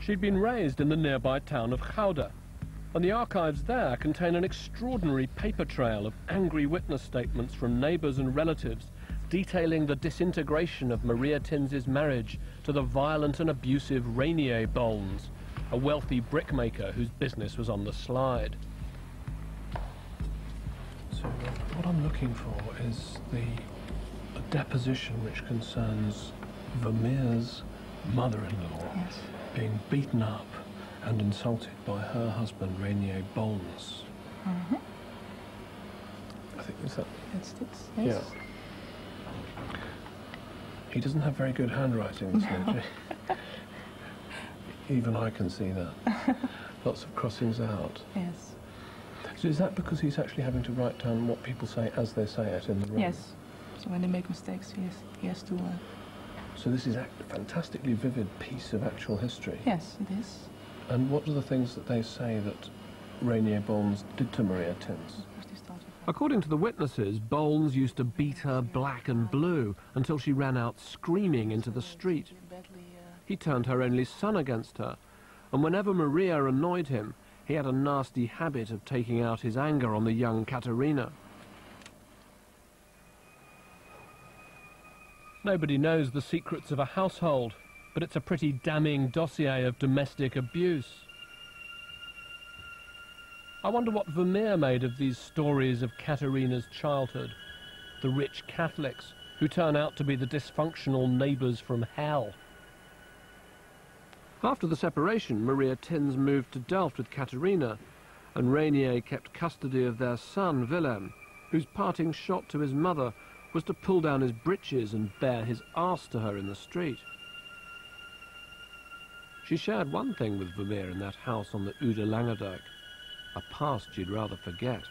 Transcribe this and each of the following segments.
She'd been raised in the nearby town of Gouda, and the archives there contain an extraordinary paper trail of angry witness statements from neighbours and relatives detailing the disintegration of Maria Tins's marriage to the violent and abusive Rainier Bolnes, a wealthy brickmaker whose business was on the slide. So what I'm looking for is a deposition which concerns Vermeer's mother-in-law being beaten up and insulted by her husband, Rainier Bolnes. Mm-hmm. I think is that... That's it, yes. Yeah. He doesn't have very good handwriting, this no. Even I can see that. Lots of crossings out. Yes. So is that because he's actually having to write down what people say as they say it in the room? Yes. So when they make mistakes, he has to... So this is a fantastically vivid piece of actual history. Yes, it is. And what are the things that they say that Rainier Bolnes did to Maria Tins? According to the witnesses, Bolnes used to beat her black and blue until she ran out screaming into the street. He turned her only son against her, and whenever Maria annoyed him, he had a nasty habit of taking out his anger on the young Katerina. Nobody knows the secrets of a household, but it's a pretty damning dossier of domestic abuse. I wonder what Vermeer made of these stories of Katerina's childhood, the rich Catholics who turn out to be the dysfunctional neighbours from hell. After the separation, Maria Tins moved to Delft with Katerina, and Rainier kept custody of their son, Willem, whose parting shot to his mother was to pull down his breeches and bare his arse to her in the street. She shared one thing with Vermeer in that house on the Oude Langerdijk, a past she'd rather forget.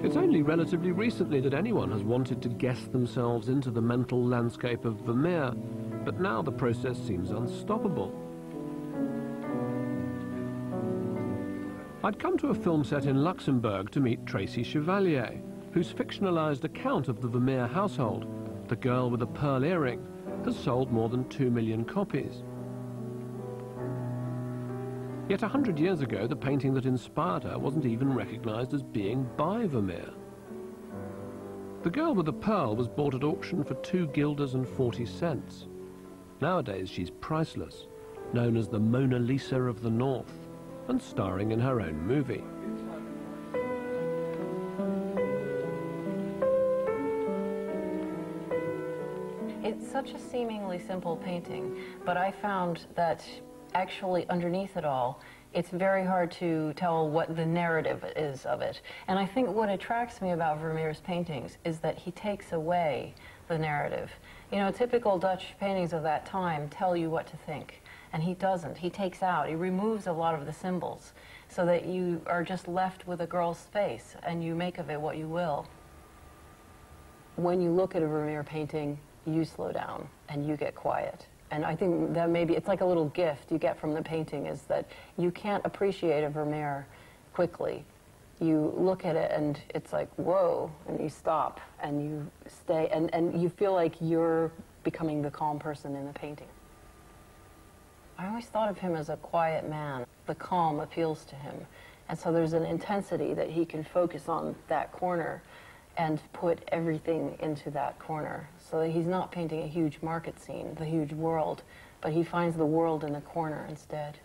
It's only relatively recently that anyone has wanted to guess themselves into the mental landscape of Vermeer, but now the process seems unstoppable. I'd come to a film set in Luxembourg to meet Tracy Chevalier, whose fictionalized account of the Vermeer household, The Girl with a Pearl Earring, has sold more than 2 million copies. Yet 100 years ago, the painting that inspired her wasn't even recognized as being by Vermeer. The Girl with the Pearl was bought at auction for 2 guilders and 40 cents. Nowadays, she's priceless, known as the Mona Lisa of the North, and starring in her own movie. It's such a seemingly simple painting, but I found that actually underneath it all, it's very hard to tell what the narrative is of it. And I think what attracts me about Vermeer's paintings is that he takes away the narrative. You know, typical Dutch paintings of that time tell you what to think, and he doesn't. He takes out, he removes a lot of the symbols so that you are just left with a girl's face and you make of it what you will. When you look at a Vermeer painting, you slow down and you get quiet. And I think that maybe it's like a little gift you get from the painting, is that you can't appreciate a Vermeer quickly. You look at it and it's like, whoa, and you stop and you stay, and you feel like you're becoming the calm person in the painting. I always thought of him as a quiet man. The calm appeals to him. And so there's an intensity that he can focus on that corner and put everything into that corner. So that he's not painting a huge market scene, the huge world, but he finds the world in the corner instead.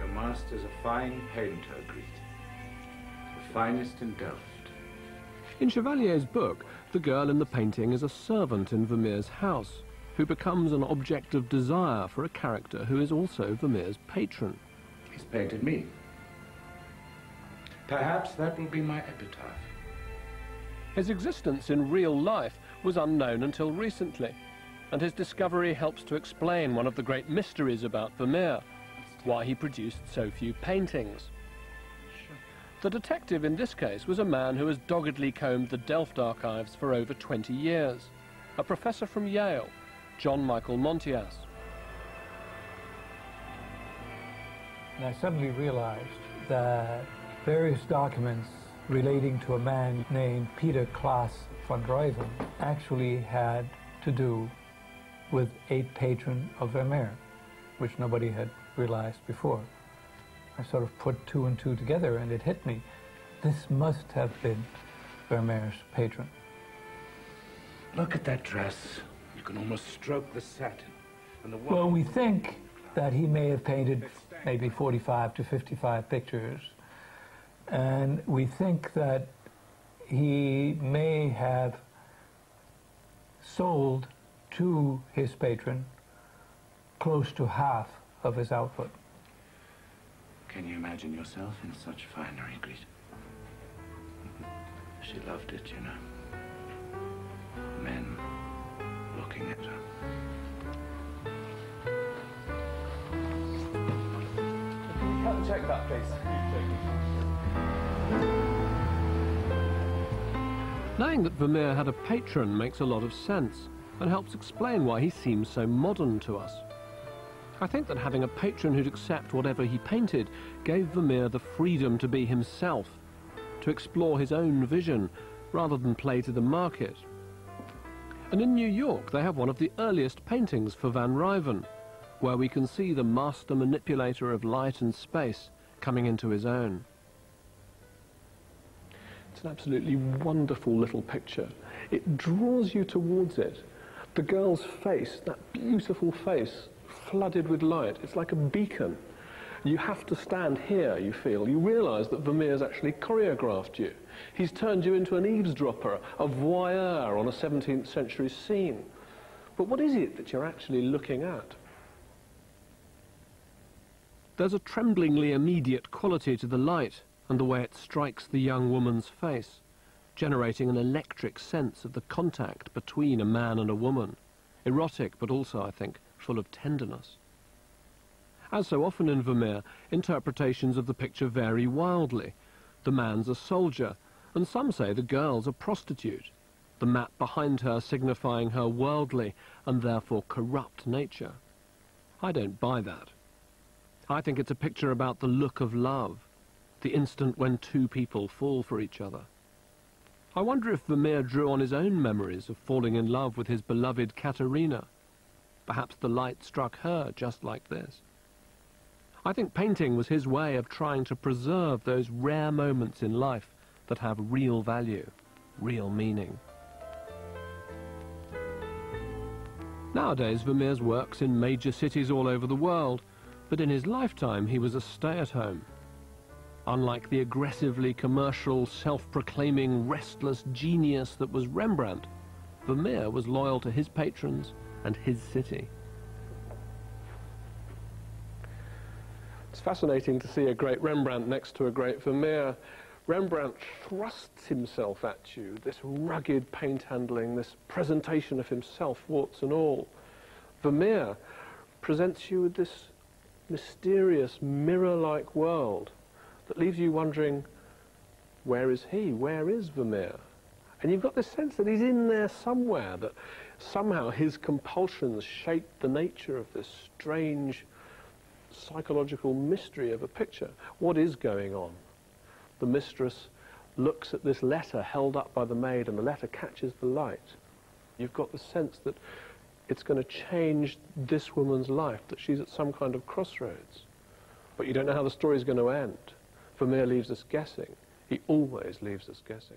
Your master's a fine painter, Griet. The finest in Delft. In Chevalier's book, the girl in the painting is a servant in Vermeer's house, who becomes an object of desire for a character who is also Vermeer's patron. He's painted me. Perhaps that will be my epitaph. His existence in real life was unknown until recently, and his discovery helps to explain one of the great mysteries about Vermeer, why he produced so few paintings. The detective in this case was a man who has doggedly combed the Delft archives for over 20 years, a professor from Yale, John Michael Montias. And I suddenly realized that various documents relating to a man named Peter Klaas van Ruyven actually had to do with a patron of Vermeer, which nobody had realized before. I sort of put two and two together and it hit me. This must have been Vermeer's patron. Look at that dress. You can almost stroke the satin. And the Well, we think that he may have painted maybe 45 to 55 pictures. And we think that he may have sold to his patron close to half of his output. Can you imagine yourself in such finery, Grete? She loved it, you know. Men looking at her. Can you cut and check that, please? Knowing that Vermeer had a patron makes a lot of sense and helps explain why he seems so modern to us. I think that having a patron who'd accept whatever he painted gave Vermeer the freedom to be himself, to explore his own vision rather than play to the market. And in New York they have one of the earliest paintings for Van Ruyven, where we can see the master manipulator of light and space coming into his own. It's an absolutely wonderful little picture. It draws you towards it. The girl's face, that beautiful face, flooded with light. It's like a beacon. You have to stand here, you feel. You realise that Vermeer's actually choreographed you. He's turned you into an eavesdropper, a voyeur on a 17th century scene. But what is it that you're actually looking at? There's a tremblingly immediate quality to the light and the way it strikes the young woman's face, generating an electric sense of the contact between a man and a woman. Erotic, but also, I think, full of tenderness. As so often in Vermeer, interpretations of the picture vary wildly. The man's a soldier, and some say the girl's a prostitute, the map behind her signifying her worldly and therefore corrupt nature. I don't buy that. I think it's a picture about the look of love, the instant when two people fall for each other. I wonder if Vermeer drew on his own memories of falling in love with his beloved Katerina. Perhaps the light struck her just like this. I think painting was his way of trying to preserve those rare moments in life that have real value, real meaning. Nowadays, Vermeer's works in major cities all over the world, but in his lifetime he was a stay-at-home. Unlike the aggressively commercial, self-proclaiming, restless genius that was Rembrandt, Vermeer was loyal to his patrons and his city. It's fascinating to see a great Rembrandt next to a great Vermeer. Rembrandt thrusts himself at you, this rugged paint handling, this presentation of himself, warts and all. Vermeer presents you with this mysterious, mirror-like world that leaves you wondering, where is he? Where is Vermeer? And you've got this sense that he's in there somewhere, that somehow his compulsions shape the nature of this strange psychological mystery of a picture. What is going on? The mistress looks at this letter held up by the maid, and the letter catches the light. You've got the sense that it's going to change this woman's life, that she's at some kind of crossroads. But you don't know how the story's going to end. Vermeer leaves us guessing. He always leaves us guessing.